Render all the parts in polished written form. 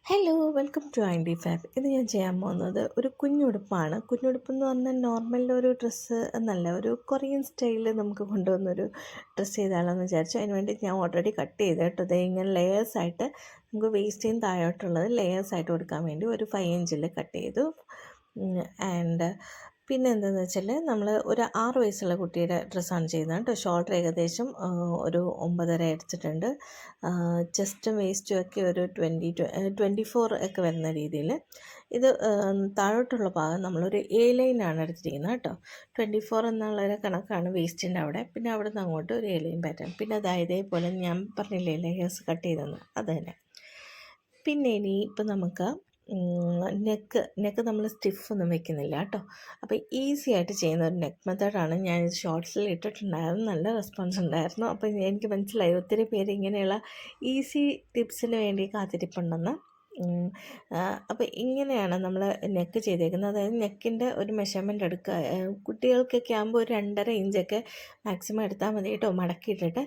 Hello welcome to Andy Fab. ഇത് ഞാൻ ചെയ്യാൻ പോകുന്നത് ഒരു കുഞ്ഞുടുപ്പാണ്. കുഞ്ഞുടുപ്പെന്ന് പറഞ്ഞാൽ നോർമൽ ഒരു ഡ്രസ്സ് എന്നല്ല, ഒരു കൊറിയൻ സ്റ്റൈലിൽ നമുക്ക് കൊണ്ടുവന്നൊരു ഡ്രസ്സ് ചെയ്താലോന്ന് വിചാരിച്ചു. അതിന് വേണ്ടി ഞാൻ ഓൾറെഡി കട്ട് ചെയ്ത് കേട്ടോ. ഇത് ഇങ്ങനെ ലെയേഴ്സായിട്ട് നമുക്ക് വേസ്റ്റിന് താഴോട്ടുള്ളത് ലെയേഴ്സായിട്ട് കൊടുക്കാൻ വേണ്ടി ഒരു 5 ഇഞ്ചിൽ കട്ട് ചെയ്തു. ആൻഡ് പിന്നെ എന്താണെന്ന് വെച്ചാൽ നമ്മൾ ഒരു 6 വയസ്സുള്ള കുട്ടിയുടെ ഡ്രസ്സാണ് ചെയ്യുന്നത് കേട്ടോ. ഷോൾഡർ ഏകദേശം ഒരു 9.5 എടുത്തിട്ടുണ്ട്. ചെസ്റ്റും വേസ്റ്റും ഒക്കെ ഒരു 24 ഒക്കെ വരുന്ന രീതിയിൽ. ഇത് താഴോട്ടുള്ള ഭാഗം നമ്മളൊരു ലൈനാണ് എടുത്തിരിക്കുന്നത് കേട്ടോ. 24 എന്നുള്ളൊരു കണക്കാണ് വേസ്റ്റിൻ്റെ അവിടെ. പിന്നെ അവിടെ നിന്ന് അങ്ങോട്ട് ഒരു ലൈൻ പാറ്റേൺ. പിന്നെ അതായത് ഇതേപോലെ ഞാൻ പറഞ്ഞില്ലേ ലെയേഴ്സ് കട്ട് ചെയ്തെന്ന്, അത് തന്നെ. പിന്നെ ഇനി ഇപ്പം നമുക്ക് നെക്ക് നമ്മൾ സ്റ്റിഫൊന്നും വെക്കുന്നില്ല കേട്ടോ. അപ്പോൾ ഈസി ആയിട്ട് ചെയ്യുന്ന ഒരു നെക്ക് മെത്തേഡാണ്. ഞാൻ ഷോർട്സിൽ ഇട്ടിട്ടുണ്ടായിരുന്നു, നല്ല റെസ്പോൺസ് ഉണ്ടായിരുന്നു. അപ്പോൾ എനിക്ക് മനസ്സിലായി ഒത്തിരി പേര് ഇങ്ങനെയുള്ള ഈസി ടിപ്സിന് വേണ്ടി കാത്തിരിപ്പുണ്ടെന്ന്. അപ്പോൾ ഇങ്ങനെയാണ് നമ്മൾ നെക്ക് ചെയ്തേക്കുന്നത്. അതായത് നെക്കിൻ്റെ ഒരു മെഷർമെൻ്റ് എടുക്കുക. കുട്ടികൾക്കൊക്കെ ആകുമ്പോൾ ഒരു 2.5 ഇഞ്ചൊക്കെ മാക്സിമം എടുത്താൽ മതി കേട്ടോ. മടക്കിയിട്ടിട്ട്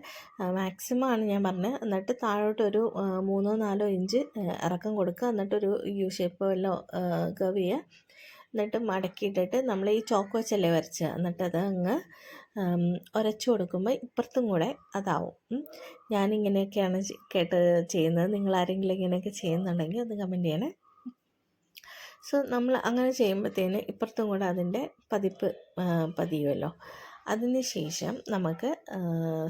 മാക്സിമം ആണ് ഞാൻ പറഞ്ഞത്. എന്നിട്ട് താഴോട്ടൊരു 3-4 ഇഞ്ച് ഇറക്കം കൊടുക്കുക. എന്നിട്ടൊരു യു ഷേപ്പ് വല്ലോ കർവ് ചെയ്യുക. എന്നിട്ട് മടക്കിയിട്ടിട്ട് നമ്മൾ ഈ ചോക്ക് വെച്ചല്ലേ വരച്ച്, എന്നിട്ടത് അങ്ങ് ഉരച്ചു കൊടുക്കുമ്പോൾ ഇപ്പുറത്തും കൂടെ അതാവും. ഞാനിങ്ങനെയൊക്കെയാണ് ചെയ്യുന്നത്. നിങ്ങളാരെങ്കിലും ഇങ്ങനെയൊക്കെ ചെയ്യുന്നുണ്ടെങ്കിൽ അത് കമൻറ്റ് ചെയ്യണേ. സോ നമ്മൾ അങ്ങനെ ചെയ്യുമ്പോഴത്തേന് ഇപ്പുറത്തും കൂടെ അതിൻ്റെ പതിയുമല്ലോ. അതിന് ശേഷം നമുക്ക്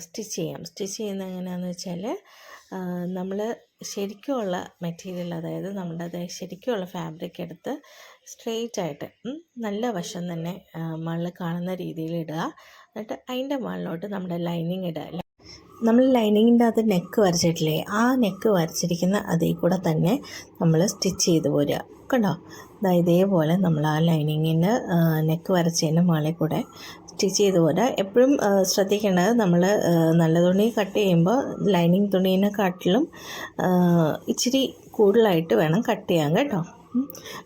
സ്റ്റിച്ച് ചെയ്യാം. സ്റ്റിച്ച് ചെയ്യുന്നത് എങ്ങനെയാണെന്ന് വെച്ചാൽ നമ്മൾ ശരിക്കുമുള്ള മെറ്റീരിയൽ, അതായത് നമ്മുടെ ശരിക്കുമുള്ള ഫാബ്രിക് എടുത്ത് സ്ട്രെയിറ്റ് ആയിട്ട് നല്ല വശം തന്നെ മുകളിൽ കാണുന്ന രീതിയിൽ ഇടുക. എന്നിട്ട് അതിൻ്റെ മുകളിലോട്ട് നമ്മുടെ ലൈനിങ് ഇടുക. നമ്മൾ ലൈനിങ്ങിൻ്റെ അത് നെക്ക് വരച്ചിട്ടില്ലേ, ആ നെക്ക് വരച്ചിരിക്കുന്ന അതിൽ കൂടെ തന്നെ നമ്മൾ സ്റ്റിച്ച് ചെയ്ത് പോരുക. കണ്ടോ, ഇതേപോലെ നമ്മൾ ആ ലൈനിങ്ങിൻ്റെ നെക്ക് വരച്ചതിൻ്റെ മുകളിൽ കൂടെ സ്റ്റിച്ച് ചെയ്ത് പോരുക. എപ്പോഴും ശ്രദ്ധിക്കേണ്ടത്, നമ്മൾ നല്ല തുണി കട്ട് ചെയ്യുമ്പോൾ ലൈനിങ് തുണീനെക്കാട്ടിലും ഇച്ചിരി കൂടുതലായിട്ട് വേണം കട്ട് ചെയ്യാൻ കേട്ടോ.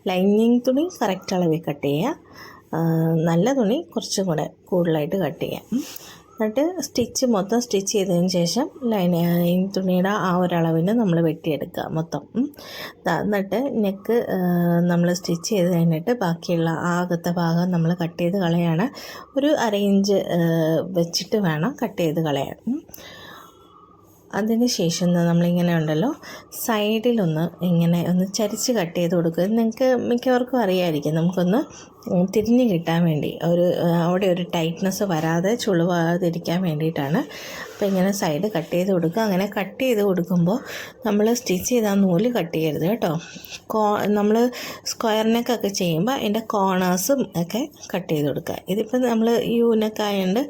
ലൈനിങ് തുണി കറക്റ്റ് അളവിൽ കട്ട് ചെയ്യുക, നല്ല തുണി കുറച്ചും കൂടെ കൂടുതലായിട്ട് കട്ട് ചെയ്യാം. എന്നിട്ട് മൊത്തം സ്റ്റിച്ച് ചെയ്തതിന് ശേഷം ലൈനിങ് തുണിയുടെ ആ ഒരളവിന് നമ്മൾ വെട്ടിയെടുക്കുക മൊത്തം. എന്നിട്ട് നെക്ക് നമ്മൾ സ്റ്റിച്ച് ചെയ്ത് കഴിഞ്ഞിട്ട് ബാക്കിയുള്ള ആകത്തെ ഭാഗം നമ്മൾ കട്ട് ചെയ്ത് കളയാണ്. ഒരു 1/2 ഇഞ്ച് വെച്ചിട്ട് വേണം കട്ട് ചെയ്ത് കളയാൻ. അതിന് ശേഷം നമ്മളിങ്ങനെ ഉണ്ടല്ലോ, സൈഡിലൊന്ന് ഇങ്ങനെ ഒന്ന് ചരിച്ച് കട്ട് ചെയ്ത് കൊടുക്കുക. നിങ്ങൾക്ക് മിക്കവർക്കും അറിയാമായിരിക്കും, നമുക്കൊന്ന് തിരിഞ്ഞ് കിട്ടാൻ വേണ്ടി, അവിടെ ഒരു ടൈറ്റ്നെസ് വരാതെ ചുളിവാതിരിക്കാൻ വേണ്ടിയിട്ടാണ്. അപ്പോൾ ഇങ്ങനെ സൈഡ് കട്ട് ചെയ്ത് കൊടുക്കുക. അങ്ങനെ കട്ട് ചെയ്ത് കൊടുക്കുമ്പോൾ നമ്മൾ സ്റ്റിച്ച് ചെയ്താൽ നൂല് കട്ട് ചെയ്യരുത് കേട്ടോ. നമ്മൾ സ്ക്വയർ നെക്കൊക്കെ ചെയ്യുമ്പോൾ അതിൻ്റെ കോർണേഴ്സും ഒക്കെ കട്ട് ചെയ്ത് കൊടുക്കുക. ഇതിപ്പോൾ നമ്മൾ യു നെക്ക് ആയതുകൊണ്ട്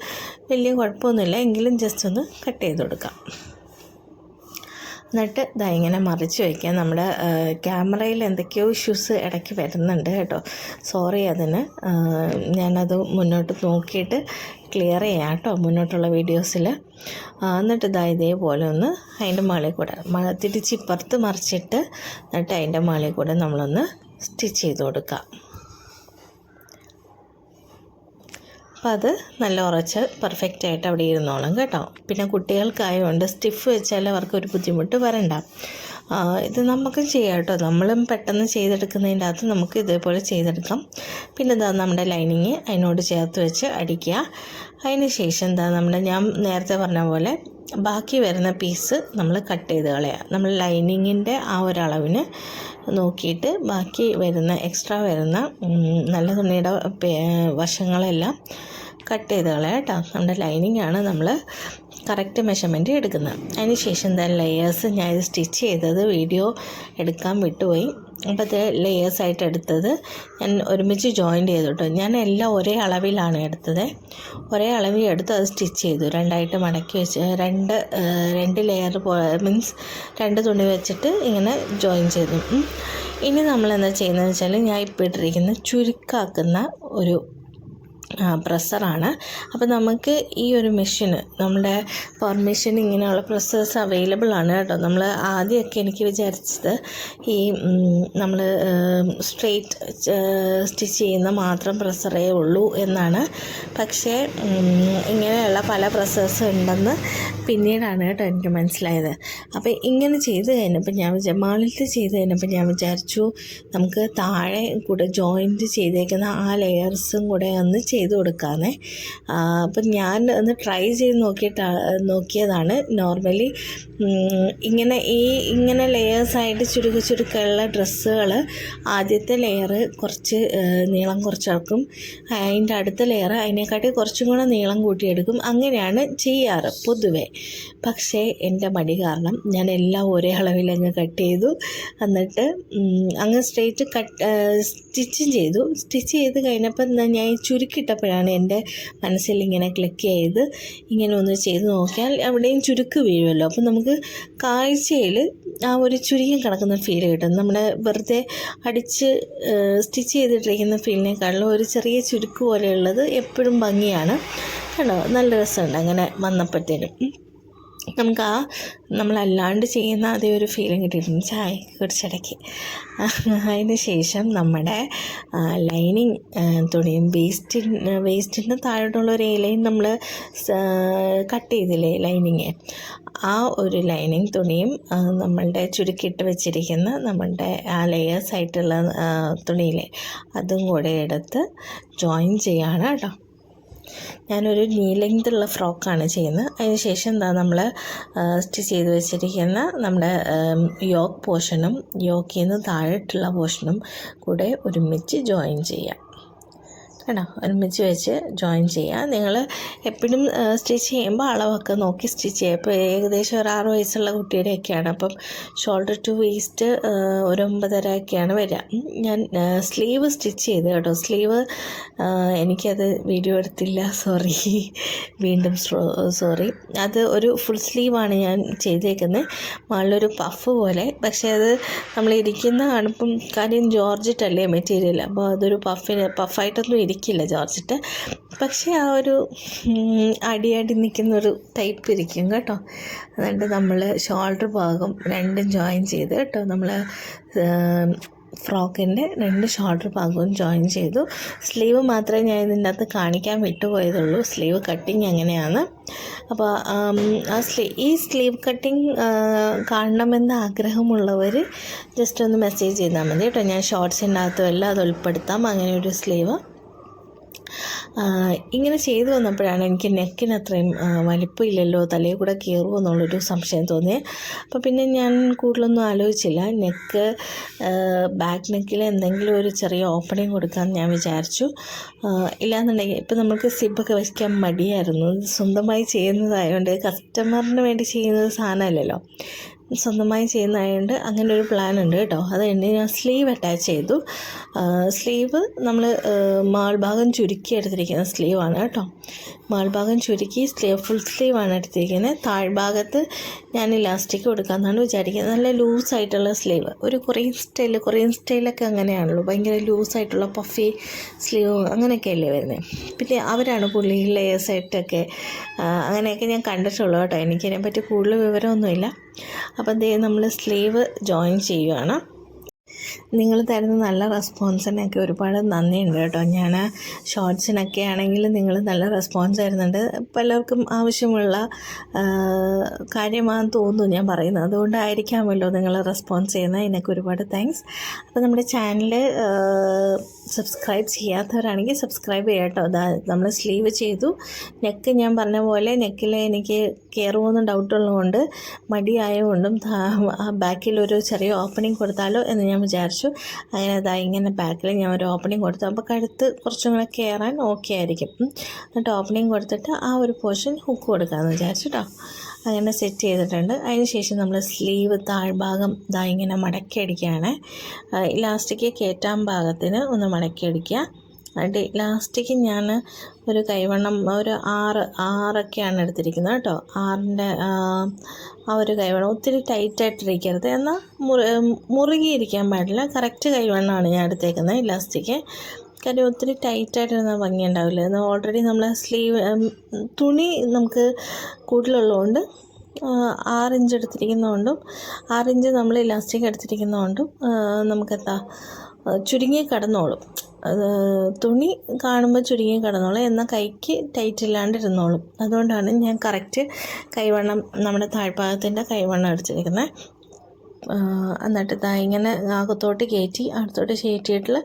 വലിയ കുഴപ്പമൊന്നുമില്ല, എങ്കിലും ജസ്റ്റ് ഒന്ന് കട്ട് ചെയ്ത് കൊടുക്കാം. എന്നിട്ട് ഇങ്ങനെ മറിച്ച് വയ്ക്കുക. നമ്മുടെ ക്യാമറയിൽ എന്തൊക്കെയോ ഇഷ്യൂസ് ഇടയ്ക്ക് വരുന്നുണ്ട് കേട്ടോ, സോറി അതിന്. ഞാനത് മുന്നോട്ട് നോക്കിയിട്ട് ക്ലിയർ ചെയ്യാം കേട്ടോ മുന്നോട്ടുള്ള വീഡിയോസിൽ. എന്നിട്ട് ഇതേപോലെ ഒന്ന് അതിൻ്റെ മുകളിൽ കൂടെ തിരിച്ച് ഇപ്പുറത്ത് മറിച്ചിട്ട് എന്നിട്ട് അതിൻ്റെ മുകളിൽ കൂടെ നമ്മളൊന്ന് സ്റ്റിച്ച് ചെയ്ത് കൊടുക്കാം. അപ്പോൾ അത് നല്ല ഉറച്ച് പെർഫെക്റ്റായിട്ട് അവിടെ ഇരുന്നോളും കേട്ടോ. പിന്നെ കുട്ടികൾക്കായതുകൊണ്ട് സ്റ്റിഫ് വെച്ചാൽ അവർക്കൊരു ബുദ്ധിമുട്ട് വരണ്ട. ഇത് നമുക്കും ചെയ്യാം കേട്ടോ. നമ്മളും പെട്ടെന്ന് ചെയ്തെടുക്കുന്നതിൻ്റെ അകത്ത് നമുക്ക് ഇതേപോലെ ചെയ്തെടുക്കാം. പിന്നെ നമ്മുടെ ലൈനിങ് അതിനോട് ചേർത്ത് വെച്ച് അടിക്കുക. അതിന് ശേഷം ഞാൻ നേരത്തെ പറഞ്ഞ പോലെ ബാക്കി വരുന്ന പീസ് നമ്മൾ കട്ട് ചെയ്ത് കളയുക. നമ്മൾ ലൈനിങ്ങിൻ്റെ ആ ഒരളവിന് നോക്കിയിട്ട് ബാക്കി വരുന്ന എക്സ്ട്രാ വരുന്ന നല്ല തുണിയുടെ വശങ്ങളെല്ലാം കട്ട് ചെയ്ത് കളയാം കേട്ടോ. നമ്മുടെ ലൈനിങ്ങാണ് നമ്മൾ കറക്റ്റ് മെഷർമെൻറ്റ് എടുക്കുന്നത്. അതിന് ശേഷം ലെയേഴ്സ് ഞാൻ ഇത് സ്റ്റിച്ച് ചെയ്തത് വീഡിയോ എടുക്കാൻ വിട്ടുപോയി. അപ്പോൾ അത് ലെയേഴ്സായിട്ട് എടുത്തത് ഞാൻ ഒരുമിച്ച് ജോയിൻ്റ് ചെയ്തു കേട്ടോ. ഞാൻ എല്ലാം ഒരേ അളവിലാണ് എടുത്തത്. ഒരേ അളവിൽ എടുത്ത് അത് സ്റ്റിച്ച് ചെയ്തു. രണ്ടായിട്ട് മടക്കി വെച്ച് രണ്ട് ലെയർ മീൻസ് 2 തുണി വെച്ചിട്ട് ഇങ്ങനെ ജോയിൻ ചെയ്തു. ഇനി നമ്മളെന്താ ചെയ്യുന്നതെന്ന് വെച്ചാൽ, ഞാൻ ഇപ്പോൾ ഇട്ടിരിക്കുന്ന ചുരുക്കാക്കുന്ന ഒരു പ്രസ്സറാണ്. അപ്പോൾ നമുക്ക് ഈ ഒരു മെഷീന് നമ്മുടെ പവർ മെഷീൻ ഇങ്ങനെയുള്ള പ്രസ്സേഴ്സ് അവൈലബിൾ ആണ് കേട്ടോ. നമ്മൾ ആദ്യമൊക്കെ എനിക്ക് വിചാരിച്ചത് ഈ നമ്മൾ സ്ട്രെയിറ്റ് സ്റ്റിച്ച് ചെയ്യുന്ന മാത്രം പ്രസ്സറേ ഉള്ളൂ എന്നാണ്. പക്ഷേ ഇങ്ങനെയുള്ള പല പ്രസ്സേഴ്സ് ഉണ്ടെന്ന് പിന്നീടാണ് കേട്ടോ എനിക്ക് മനസ്സിലായത്. അപ്പോൾ ഇങ്ങനെ ചെയ്ത് കഴിഞ്ഞപ്പോൾ മാളിലത്തെ ചെയ്ത് കഴിഞ്ഞപ്പോൾ ഞാൻ വിചാരിച്ചു നമുക്ക് താഴെ കൂടെ ജോയിൻറ്റ് ചെയ്തേക്കുന്ന ആ ലെയേഴ്സും കൂടെ ഒന്ന് ചെയ്ത് കൊടുക്കാമെന്നേ. അപ്പം ഞാൻ ഒന്ന് ട്രൈ ചെയ്ത് നോക്കിയതാണ്. നോർമലി ഇങ്ങനെ ലെയേഴ്സായിട്ട് ചുരുക്കമുള്ള ഡ്രസ്സുകൾ ആദ്യത്തെ ലെയർ കുറച്ച് നീളം കുറച്ചെടുക്കും, അതിൻ്റെ അടുത്ത ലെയർ അതിനെക്കാട്ടി കുറച്ചും കൂടെ നീളം കൂട്ടിയെടുക്കും. അങ്ങനെയാണ് ചെയ്യാറ് പൊതുവേ. പക്ഷേ എൻ്റെ മടി കാരണം ഞാൻ എല്ലാം ഒരേ അളവിലങ്ങ് കട്ട് ചെയ്തു. എന്നിട്ട് അങ്ങ് സ്ട്രെയിറ്റ് സ്റ്റിച്ച് ചെയ്ത് കഴിഞ്ഞപ്പോൾ ഞാൻ ചുരുക്കിട്ടപ്പോഴാണ് എൻ്റെ മനസ്സിൽ ഇങ്ങനെ ക്ലിക്ക് ചെയ്ത് ഇങ്ങനെ ഒന്ന് ചെയ്ത് നോക്കിയാൽ അവിടെയും ചുരുക്ക് വീഴുമല്ലോ. അപ്പം നമുക്ക് കാഴ്ചയിൽ ആ ഒരു ചുരുക്കം കിടക്കുന്ന ഫീൽ കിട്ടും. നമ്മുടെ വെറുതെ അടിച്ച് സ്റ്റിച്ച് ചെയ്തിട്ടിരിക്കുന്ന ഫീലിനേക്കാളും ഒരു ചെറിയ ചുരുക്ക് പോലെയുള്ളത് എപ്പോഴും ഭംഗിയാണ് കേട്ടോ. നല്ല രസമുണ്ട് അങ്ങനെ വന്നപ്പോഴത്തേനും. നമുക്ക് നമ്മളല്ലാണ്ട് ചെയ്യുന്ന അതേ ഒരു ഫീലിംഗ് കിട്ടിയിട്ടുണ്ട് ചായ കുടിച്ചിടയ്ക്ക്. അതിന് ശേഷം നമ്മുടെ ലൈനിങ് തുണിയും വേസ്റ്റിന് താഴോട്ടുള്ള ഒരു ലൈൻ നമ്മൾ കട്ട് ചെയ്തില്ലേ ലൈനിങ്, ആ ഒരു ലൈനിങ് തുണിയും നമ്മളുടെ ചുരുക്കിയിട്ട് വെച്ചിരിക്കുന്ന നമ്മളുടെ ആ ലെയേഴ്സായിട്ടുള്ള തുണിയിലെ അതും കൂടെ എടുത്ത് ജോയിൻ ചെയ്യാണ് കേട്ടോ. ഞാനൊരു നീ ലെങ്ത്തുള്ള ഫ്രോക്കാണ് ചെയ്യുന്നത്. അതിന് ശേഷം എന്താ നമ്മൾ സ്റ്റിച്ച് ചെയ്ത് വെച്ചിരിക്കുന്ന നമ്മുടെ യോക്ക് പോർഷനും യോക്കിൽ നിന്ന് താഴോട്ടുള്ള പോർഷനും കൂടെ ഒരുമിച്ച് ജോയിൻ ചെയ്യാം കേട്ടോ. ഒരുമിച്ച് വെച്ച് ജോയിൻ ചെയ്യുക. നിങ്ങൾ എപ്പോഴും സ്റ്റിച്ച് ചെയ്യുമ്പോൾ അളവൊക്കെ നോക്കി സ്റ്റിച്ച് ചെയ്യുക. ഇപ്പോൾ ഏകദേശം ഒരു 6 വയസ്സുള്ള കുട്ടിയുടെയൊക്കെയാണ്. അപ്പം ഷോൾഡർ ടു വേസ്റ്റ് ഒരു 9.5 വരിക. ഞാൻ സ്ലീവ് സ്റ്റിച്ച് ചെയ്ത് കേട്ടോ. സ്ലീവ് എനിക്കത് വീഡിയോ എടുത്തില്ല, വീണ്ടും സോറി. അത് ഒരു ഫുൾ സ്ലീവാണ് ഞാൻ ചെയ്തേക്കുന്നത്, മുകളിലൊരു പഫ് പോലെ. പക്ഷേ അത് നമ്മൾ ഇരിക്കുന്ന കാണുമ്പം കാര്യം ജോർജറ്റല്ലേ മെറ്റീരിയൽ, അപ്പോൾ അതൊരു പഫായിട്ടൊന്നും ഇരിക്കില്ല ജോർജറ്റ്. പക്ഷേ ആ ഒരു അടി നിൽക്കുന്നൊരു ടൈപ്പ് ഇരിക്കും കേട്ടോ. എന്നിട്ട് നമ്മൾ ഷോൾഡർ ഭാഗം രണ്ടും ജോയിൻ ചെയ്ത് കേട്ടോ. നമ്മൾ ഫ്രോക്കിൻ്റെ 2 ഷോൾഡർ ഭാഗവും ജോയിൻ ചെയ്തു. സ്ലീവ് മാത്രമേ ഞാൻ ഇതിൻ്റെ അകത്ത് കാണിക്കാൻ വിട്ടുപോയതുള്ളൂ. സ്ലീവ് കട്ടിങ് എങ്ങനെയാണ്. അപ്പോൾ ഈ സ്ലീവ് കട്ടിങ് കാണണമെന്ന് ആഗ്രഹമുള്ളവർ ജസ്റ്റ് ഒന്ന് മെസ്സേജ് ചെയ്താൽ മതി കേട്ടോ. ഞാൻ ഷോർട്സിൻ്റെ അകത്തും എല്ലാം അത് ഉൾപ്പെടുത്താം. അങ്ങനെ ഒരു സ്ലീവ് ഇങ്ങനെ ചെയ്തു വന്നപ്പോഴാണ് എനിക്ക് നെക്കിന് അത്രയും വലിപ്പമില്ലല്ലോ, തലയിൽ കൂടെ കയറുമോ എന്നുള്ളൊരു സംശയം തോന്നിയത്. അപ്പോൾ പിന്നെ ഞാൻ കൂടുതലൊന്നും ആലോചിച്ചില്ല. ബാക്ക് നെക്കിൽ എന്തെങ്കിലും ഒരു ചെറിയ ഓപ്പണിങ് കൊടുക്കാമെന്ന് ഞാൻ വിചാരിച്ചു. ഇല്ലാന്നുണ്ടെങ്കിൽ ഇപ്പം നമുക്ക് സിബൊക്കെ വയ്ക്കാൻ മടിയായിരുന്നു. സ്വന്തമായി ചെയ്യുന്നതായതുകൊണ്ട് കസ്റ്റമറിന് വേണ്ടി ചെയ്യുന്നത് സാധനമല്ലല്ലോ, സ്വന്തമായി ചെയ്യുന്നതായതുകൊണ്ട് അങ്ങനെ ഒരു പ്ലാൻ ഉണ്ട് കേട്ടോ. അത് കഴിഞ്ഞ് ഞാൻ സ്ലീവ് അറ്റാച്ച് ചെയ്തു. സ്ലീവ് നമ്മൾ മാൾഭാഗം ചുരുക്കി എടുത്തിരിക്കുന്ന സ്ലീവാണ് കേട്ടോ. മാൾഭാഗം ചുരുക്കി ഫുൾ സ്ലീവാണ് എടുത്തിരിക്കുന്നത്. താഴ്ഭാഗത്ത് ഞാൻ ഇലാസ്റ്റിക് കൊടുക്കാമെന്നാണ് വിചാരിക്കുന്നത്. നല്ല ലൂസായിട്ടുള്ള സ്ലീവ്, ഒരു കൊറിയൻ സ്റ്റൈലൊക്കെ അങ്ങനെയാണല്ലോ, ഭയങ്കര ലൂസായിട്ടുള്ള പഫി സ്ലീവ് അങ്ങനെയൊക്കെയല്ലേ വരുന്നത്. പിന്നെ അവരാണ് പുള്ളി ലെയേഴ്സായിട്ടൊക്കെ അങ്ങനെയൊക്കെ ഞാൻ കണ്ടിട്ടുള്ളൂ കേട്ടോ. എനിക്കതിനെപ്പറ്റി കൂടുതൽ വിവരമൊന്നുമില്ല. അപ്പം നമ്മൾ സ്ലീവ് ജോയിൻ ചെയ്യുകയാണ്. നിങ്ങൾ തരുന്ന നല്ല റെസ്പോൺസിനൊക്കെ ഒരുപാട് നന്ദിയുണ്ട് കേട്ടോ. ഞാൻ ഷോർട്സിനൊക്കെ ആണെങ്കിൽ നിങ്ങൾ നല്ല റെസ്പോൺസ് തരുന്നുണ്ട്. പലർക്കും ആവശ്യമുള്ള കാര്യമാണെന്ന് തോന്നുന്നു ഞാൻ പറയുന്നത്. അതുകൊണ്ടായിരിക്കാമല്ലോ നിങ്ങൾ റെസ്പോൺസ് ചെയ്യുന്നത്. അതിനൊക്കെ ഒരുപാട് താങ്ക്സ്. അപ്പോൾ നമ്മുടെ ചാനൽ സബ്സ്ക്രൈബ് ചെയ്യാത്തവരാണെങ്കിൽ സബ്സ്ക്രൈബ് ചെയ്യാം കേട്ടോ. നമ്മൾ സ്ലീവ് ചെയ്തു. നെക്ക് ഞാൻ പറഞ്ഞ പോലെ നെക്കിൽ എനിക്ക് കയറുമെന്ന് ഡൗട്ടുള്ളതുകൊണ്ട് മടിയായതുകൊണ്ടും ബാക്കിൽ ഒരു ചെറിയ ഓപ്പണിങ് കൊടുത്താലോ എന്ന് ഞാൻ വിചാരിച്ചു. അങ്ങനെ ഇങ്ങനെ ബാക്കിൽ ഞാൻ ഒരു ഓപ്പണിങ് കൊടുത്തു. അപ്പോൾ കഴുത്ത് കുറച്ചും കൂടെ കയറാൻ ഓക്കെ ആയിരിക്കും. എന്നിട്ട് ഓപ്പണിങ് കൊടുത്തിട്ട് ആ ഒരു പോർഷൻ ഹുക്ക് കൊടുക്കാമെന്ന് വിചാരിച്ചു കേട്ടോ. അങ്ങനെ സെറ്റ് ചെയ്തിട്ടുണ്ട്. അതിന് ശേഷം നമ്മൾ സ്ലീവ് താഴ്ഭാഗം ഇങ്ങനെ മടക്കി അടിക്കുകയാണ്. ഇലാസ്റ്റിക് കയറ്റാൻ ഭാഗത്തിന് ഒന്ന് മടക്കി അടിക്കുക. എന്നിട്ട് ഇലാസ്റ്റിക് ഞാൻ ഒരു കൈവണ്ണം ഒരു 6 എടുത്തിരിക്കുന്നത് കേട്ടോ. 6ൻ്റെ ആ ഒരു കൈവണ്ണം ഒത്തിരി ടൈറ്റായിട്ടിരിക്കരുത്, എന്നാൽ മുറുകിയിരിക്കാൻ പാടില്ല. കറക്റ്റ് കൈവണ്ണമാണ് ഞാൻ എടുത്തേക്കുന്നത് ഇലാസ്റ്റിക്. കാര്യം ഒത്തിരി ടൈറ്റായിട്ടിരുന്നാൽ ഭംഗി ഉണ്ടാവില്ല. എന്നാൽ ഓൾറെഡി നമ്മൾ സ്ലീവ് തുണി നമുക്ക് കൂടുതലുള്ളതുകൊണ്ട് 6 ഇഞ്ച് എടുത്തിരിക്കുന്നതുകൊണ്ടും 6 ഇഞ്ച് നമ്മൾ ഇലാസ്റ്റിക് എടുത്തിരിക്കുന്നതുകൊണ്ടും നമുക്കെന്താ ചുരുങ്ങി കിടന്നോളും. തുണി കാണുമ്പോൾ ചുരുങ്ങി കിടന്നോളും, എന്നാൽ കൈക്ക് ടൈറ്റ് ഇല്ലാണ്ടിരുന്നോളും. അതുകൊണ്ടാണ് ഞാൻ കറക്റ്റ് കൈവണ്ണം, നമ്മുടെ താഴ്ഭാഗത്തിൻ്റെ കൈവണ്ണം എടുത്തിരിക്കുന്നത്. എന്നിട്ട് ഇങ്ങനെ അകത്തോട്ട് കയറ്റി അടുത്തോട്ട് കയറ്റിയിട്ടുള്ള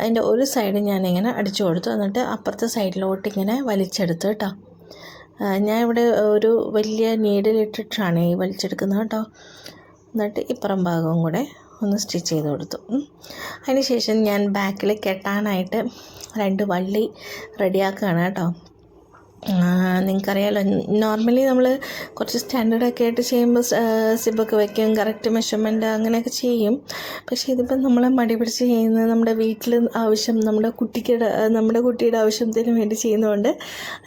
അതിൻ്റെ ഒരു സൈഡ് ഞാനിങ്ങനെ അടിച്ചു കൊടുത്തു. എന്നിട്ട് അപ്പുറത്തെ സൈഡിലോട്ട് ഇങ്ങനെ വലിച്ചെടുത്തു കേട്ടോ. ഞാൻ ഇവിടെ ഒരു വലിയ നീഡിലിട്ടിട്ടാണ് ഈ വലിച്ചെടുക്കുന്നത് കേട്ടോ. എന്നിട്ട് ഇപ്പുറം ഭാഗവും കൂടെ ഒന്ന് സ്റ്റിച്ച് ചെയ്ത് കൊടുത്തു. അതിന് ശേഷം ഞാൻ ബാക്കിൽ കെട്ടാനായിട്ട് 2 വള്ളി റെഡിയാക്കുകയാണ് കേട്ടോ. നിങ്ങൾക്കറിയാമല്ലോ, നോർമലി നമ്മൾ കുറച്ച് സ്റ്റാൻഡേർഡൊക്കെ ആയിട്ട് ചെയ്യുമ്പോൾ സിബൊക്കെ വയ്ക്കും, കറക്റ്റ് മെഷർമെൻറ്റ് അങ്ങനെയൊക്കെ ചെയ്യും. പക്ഷേ ഇതിപ്പം നമ്മളെ മടി പിടിച്ച് ചെയ്യുന്നത് നമ്മുടെ വീട്ടിൽ ആവശ്യം, നമ്മുടെ കുട്ടിയുടെ ആവശ്യത്തിന് വേണ്ടി ചെയ്യുന്നതുകൊണ്ട്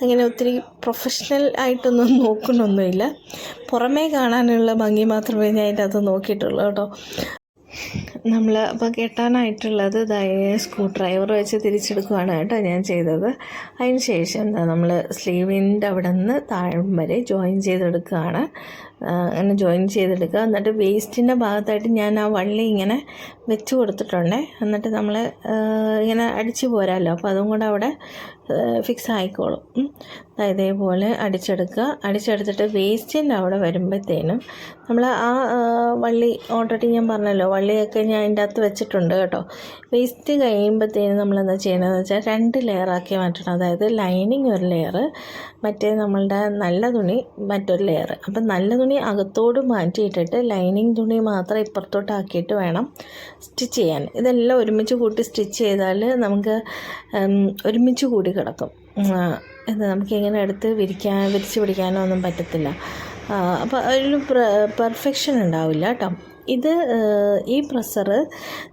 അങ്ങനെ ഒത്തിരി പ്രൊഫഷണൽ ആയിട്ടൊന്നും നോക്കണമൊന്നുമില്ല. പുറമേ കാണാനുള്ള ഭംഗി മാത്രമേ ഞാൻ അതിൻ്റെ അകത്ത് നോക്കിയിട്ടുള്ളൂ കേട്ടോ. നമ്മൾ അപ്പോൾ കെട്ടാനായിട്ടുള്ളത് സ്ക്രൂ ഡ്രൈവർ വെച്ച് തിരിച്ചെടുക്കുകയാണ് കേട്ടോ ഞാൻ ചെയ്തത്. അതിന് ശേഷം നമ്മൾ സ്ലീവിൻ്റെ അവിടെ നിന്ന് താഴം വരെ ജോയിൻ ചെയ്തെടുക്കുകയാണ്. അങ്ങനെ ജോയിൻ ചെയ്തെടുക്കുക. എന്നിട്ട് വേസ്റ്റിൻ്റെ ഭാഗത്തായിട്ട് ഞാൻ ആ വള്ളി ഇങ്ങനെ വെച്ച് കൊടുത്തിട്ടുണ്ട്. എന്നിട്ട് നമ്മൾ ഇങ്ങനെ അടിച്ചു പോരാമല്ലോ, അപ്പോൾ അതും കൂടെ അവിടെ ഫിക്സ് ആയിക്കോളും. ഇതേപോലെ അടിച്ചെടുത്തിട്ട് വേസ്റ്റിൻ്റെ അവിടെ വരുമ്പോഴത്തേനും നമ്മൾ ആ വള്ളി ഓൾറെഡി ഞാൻ പറഞ്ഞല്ലോ, വള്ളിയൊക്കെ ഞാൻ അതിൻ്റെ അകത്ത് വെച്ചിട്ടുണ്ട് കേട്ടോ. വേസ്റ്റ് കഴിയുമ്പോഴത്തേനും നമ്മളെന്താ ചെയ്യണമെന്ന് വെച്ചാൽ 2 ലെയറാക്കി മാറ്റണം. അതായത് ലൈനിങ് ഒരു ലെയർ, മറ്റേ നമ്മളുടെ നല്ല തുണി മറ്റൊരു ലെയർ. അപ്പം നല്ല തുണി അകത്തോട് മാറ്റിയിട്ടിട്ട് ലൈനിങ് തുണി മാത്രം ഇപ്പുറത്തോട്ടാക്കിയിട്ട് വേണം സ്റ്റിച്ച് ചെയ്യാൻ. ഇതെല്ലാം ഒരുമിച്ച് കൂട്ടി സ്റ്റിച്ച് ചെയ്താൽ നമുക്ക് ഒരുമിച്ച് കൂടി കിടക്കും. നമുക്കിങ്ങനെ എടുത്ത് വിരിച്ച് പിടിക്കാനോ ഒന്നും പറ്റത്തില്ല. അപ്പോൾ അതിൽ പെർഫെക്ഷൻ ഉണ്ടാവില്ല കേട്ടോ. ഈ പ്രസ്സറ്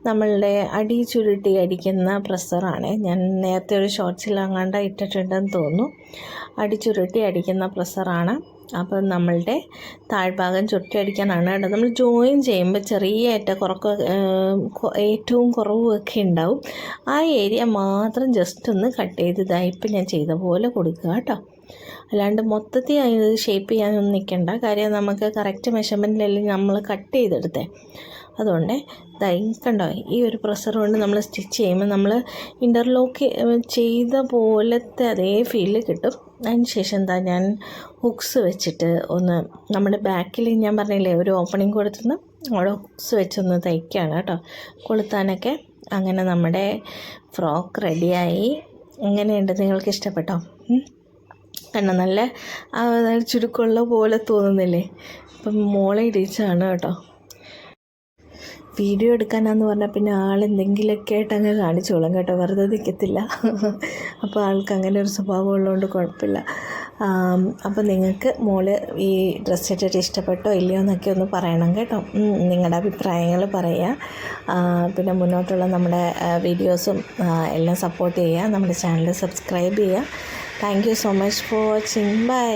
നമ്മളുടെ അടി ചുരുട്ടി അടിക്കുന്ന പ്രസ്സറാണ്. ഞാൻ നേരത്തെ ഒരു ഷോർട്സിലങ്ങാണ്ട് ഇട്ടിട്ടുണ്ടെന്ന് തോന്നുന്നു. അടി ചുരുട്ടി അടിക്കുന്ന പ്രസ്സറാണ്. അപ്പം നമ്മളുടെ താഴ്ഭാഗം ചുരുട്ടി അടിക്കാനാണ് കേട്ടോ. നമ്മൾ ജോയിൻ ചെയ്യുമ്പോൾ ചെറിയ ഏറ്റവും കുറവൊക്കെ ഉണ്ടാവും. ആ ഏരിയ മാത്രം ജസ്റ്റ് ഒന്ന് കട്ട് ചെയ്ത് ഇപ്പം ഞാൻ ചെയ്ത പോലെ കൊടുക്കുക കേട്ടോ. അല്ലാണ്ട് മൊത്തത്തിൽ അതിന് ഷേപ്പ് ചെയ്യാനൊന്നും നിൽക്കണ്ട. കാര്യം നമുക്ക് കറക്റ്റ് മെഷർമെൻറ്റിലല്ലേ നമ്മൾ കട്ട് ചെയ്തെടുത്തേ. അതുകൊണ്ട് കണ്ടോ, ഈ ഒരു പ്രസ്സർ കൊണ്ട് നമ്മൾ സ്റ്റിച്ച് ചെയ്യുമ്പോൾ നമ്മൾ ഇൻ്റർലോക്ക് ചെയ്ത പോലത്തെ അതേ ഫീല് കിട്ടും. അതിന് ശേഷം ഞാൻ ഹുക്സ് വെച്ചിട്ട് ഒന്ന് നമ്മുടെ ബാക്കിൽ ഞാൻ പറഞ്ഞില്ലേ ഒരു ഓപ്പണിങ് കൊടുത്തുനിന്ന് അവിടെ ഹുക്സ് വെച്ചൊന്ന് തയ്ക്കുകയാണ് കേട്ടോ, കൊളുത്താനൊക്കെ. അങ്ങനെ നമ്മുടെ ഫ്രോക്ക് റെഡിയായി. എങ്ങനെയുണ്ട്, നിങ്ങൾക്ക് ഇഷ്ടപ്പെട്ടോ? കാരണം നല്ല ചുരുക്കമുള്ള പോലെ തോന്നുന്നില്ലേ? അപ്പം മോളെ ഇടിച്ചാണ് കേട്ടോ. വീഡിയോ എടുക്കാനാന്ന് പറഞ്ഞാൽ പിന്നെ ആളെന്തെങ്കിലുമൊക്കെ ആയിട്ട് അങ്ങ് കാണിച്ചോളും കേട്ടോ, വെറുതെ നിൽക്കത്തില്ല. അപ്പോൾ ആൾക്ക് അങ്ങനെ ഒരു സ്വഭാവം ഉള്ളതുകൊണ്ട് കുഴപ്പമില്ല. അപ്പോൾ നിങ്ങൾക്ക് മോള് ഈ ഡ്രസ്സ് ഇട്ടിട്ട് ഇഷ്ടപ്പെട്ടോ ഇല്ലയോ എന്നൊക്കെ ഒന്ന് പറയണം കേട്ടോ. നിങ്ങളുടെ അഭിപ്രായങ്ങൾ പറയുക. പിന്നെ മുന്നോട്ടുള്ള നമ്മുടെ വീഡിയോസും എല്ലാം സപ്പോർട്ട് ചെയ്യുക. നമ്മുടെ ചാനൽ സബ്സ്ക്രൈബ് ചെയ്യുക. Thank you so much for watching. Bye.